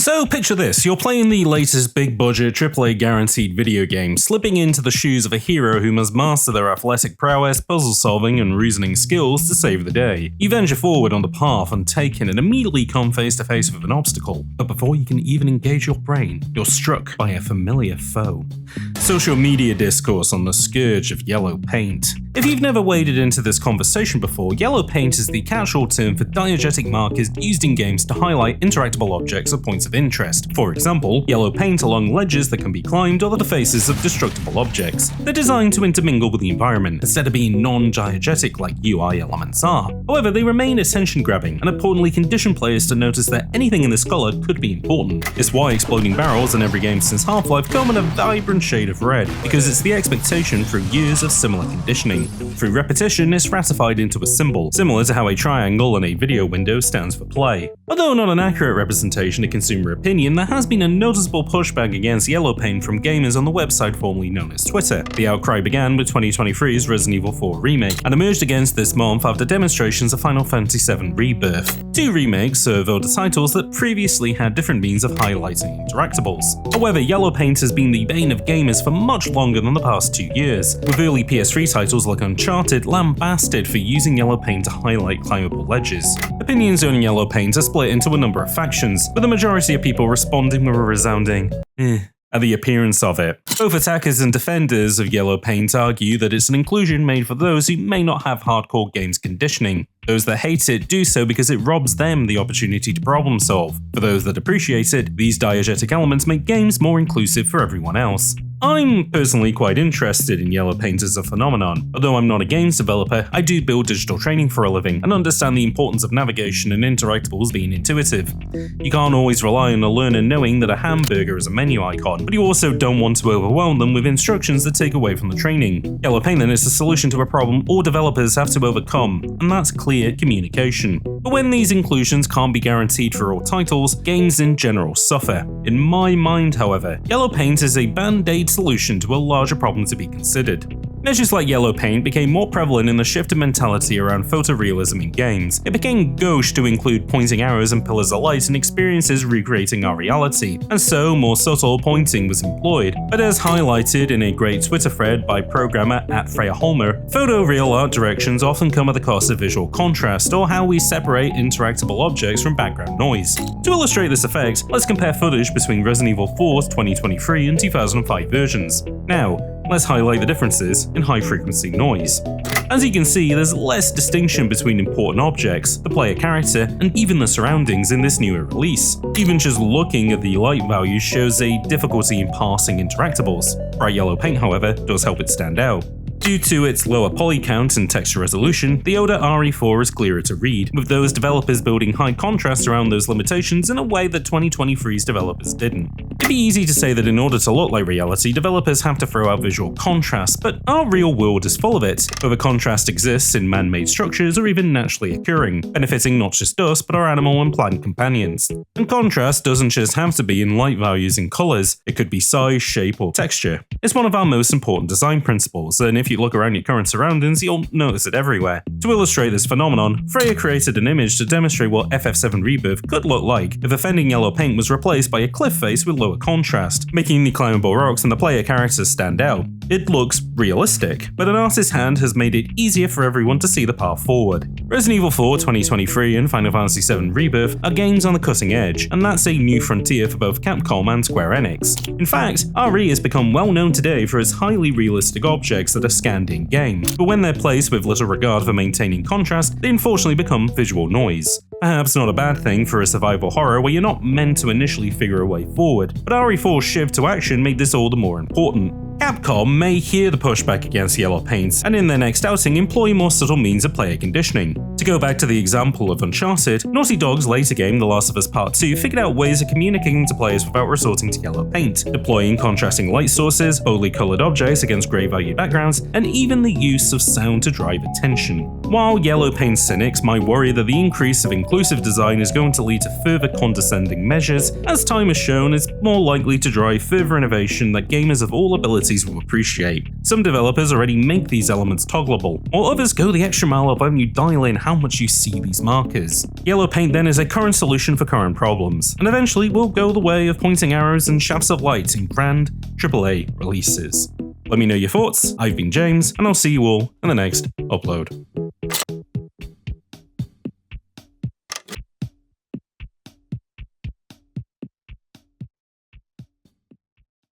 So picture this, you're playing the latest big budget AAA guaranteed video game, slipping into the shoes of a hero who must master their athletic prowess, puzzle solving and reasoning skills to save the day. You venture forward on the path untaken and immediately come face to face with an obstacle, but before you can even engage your brain, you're struck by a familiar foe. Social media discourse on the scourge of yellow paint. If you've never waded into this conversation before, yellow paint is the catch-all term for diegetic markers used in games to highlight interactable objects or points of interest. For example, yellow paint along ledges that can be climbed or the faces of destructible objects. They're designed to intermingle with the environment, instead of being non-diegetic like UI elements are. However, they remain attention-grabbing and importantly condition players to notice that anything in this color could be important. It's why exploding barrels in every game since Half-Life come in a vibrant shade of red, because it's the expectation through years of similar conditioning. Through repetition, it's ratified into a symbol, similar to how a triangle in a video window stands for play. Although not an accurate representation of consumer opinion, there has been a noticeable pushback against yellow paint from gamers on the website formerly known as Twitter. The outcry began with 2023's Resident Evil 4 remake, and emerged against this month after demonstrations of Final Fantasy VII Rebirth. Two remakes serve older titles that previously had different means of highlighting interactables. However, yellow paint has been the bane of gamers for much longer than the past 2 years, with early PS3 titles like Uncharted lambasted for using yellow paint to highlight climbable ledges. Opinions on yellow paint are split into a number of factions, with the majority of people responding with a resounding at the appearance of it. Both attackers and defenders of yellow paint argue that it's an inclusion made for those who may not have hardcore games conditioning. Those that hate it do so because it robs them the opportunity to problem solve. For those that appreciate it, these diegetic elements make games more inclusive for everyone else. I'm personally quite interested in yellow paint as a phenomenon. Although I'm not a games developer, I do build digital training for a living and understand the importance of navigation and interactables being intuitive. You can't always rely on a learner knowing that a hamburger is a menu icon, but you also don't want to overwhelm them with instructions that take away from the training. Yellow paint then is a solution to a problem all developers have to overcome, and that's clear communication. But when these inclusions can't be guaranteed for all titles, games in general suffer. In my mind, however, yellow paint is a band-aid solution to a larger problem to be considered. Measures like yellow paint became more prevalent in the shift in mentality around photorealism in games. It became gauche to include pointing arrows and pillars of light and experiences recreating our reality, and so more subtle pointing was employed. But as highlighted in a great Twitter thread by programmer @FreyaHolmer, photoreal art directions often come at the cost of visual contrast or how we separate interactable objects from background noise. To illustrate this effect, let's compare footage between Resident Evil 4's 2023 and 2005 versions. Now, let's highlight the differences in high-frequency noise. As you can see, there's less distinction between important objects, the player character, and even the surroundings in this newer release. Even just looking at the light values shows a difficulty in parsing interactables. Bright yellow paint, however, does help it stand out. Due to its lower poly count and texture resolution, the older RE4 is clearer to read, with those developers building high contrast around those limitations in a way that 2023's developers didn't. It'd be easy to say that in order to look like reality, developers have to throw out visual contrast, but our real world is full of it, whether contrast exists in man-made structures or even naturally occurring, benefiting not just us but our animal and plant companions. And contrast doesn't just have to be in light values and colors, it could be size, shape, or texture. It's one of our most important design principles, and if you look around your current surroundings, you'll notice it everywhere. To illustrate this phenomenon, Freya created an image to demonstrate what FF7 Rebirth could look like if offending yellow paint was replaced by a cliff face with lower contrast, making the climbable rocks and the player characters stand out. It looks realistic, but an artist's hand has made it easier for everyone to see the path forward. Resident Evil 4 2023 and Final Fantasy VII Rebirth are games on the cutting edge, and that's a new frontier for both Capcom and Square Enix. In fact, RE has become well known today for its highly realistic objects that are scanned in-game, but when they're placed with little regard for maintaining contrast, they unfortunately become visual noise. Perhaps not a bad thing for a survival horror where you're not meant to initially figure a way forward, but RE4's shift to action made this all the more important. Capcom may hear the pushback against yellow paints, and in their next outing employ more subtle means of player conditioning. To go back to the example of Uncharted, Naughty Dog's later game The Last of Us Part 2 figured out ways of communicating to players without resorting to yellow paint, deploying contrasting light sources, boldly coloured objects against grey value backgrounds, and even the use of sound to drive attention. While yellow paint cynics might worry that the increase of inclusive design is going to lead to further condescending measures, as time has shown, it's more likely to drive further innovation that gamers of all abilities parties will appreciate. Some developers already make these elements toggleable, while others go the extra mile of letting you dial in how much you see these markers. Yellow paint then is a current solution for current problems, and eventually will go the way of pointing arrows and shafts of light in grand AAA releases. Let me know your thoughts. I've been James, and I'll see you all in the next upload.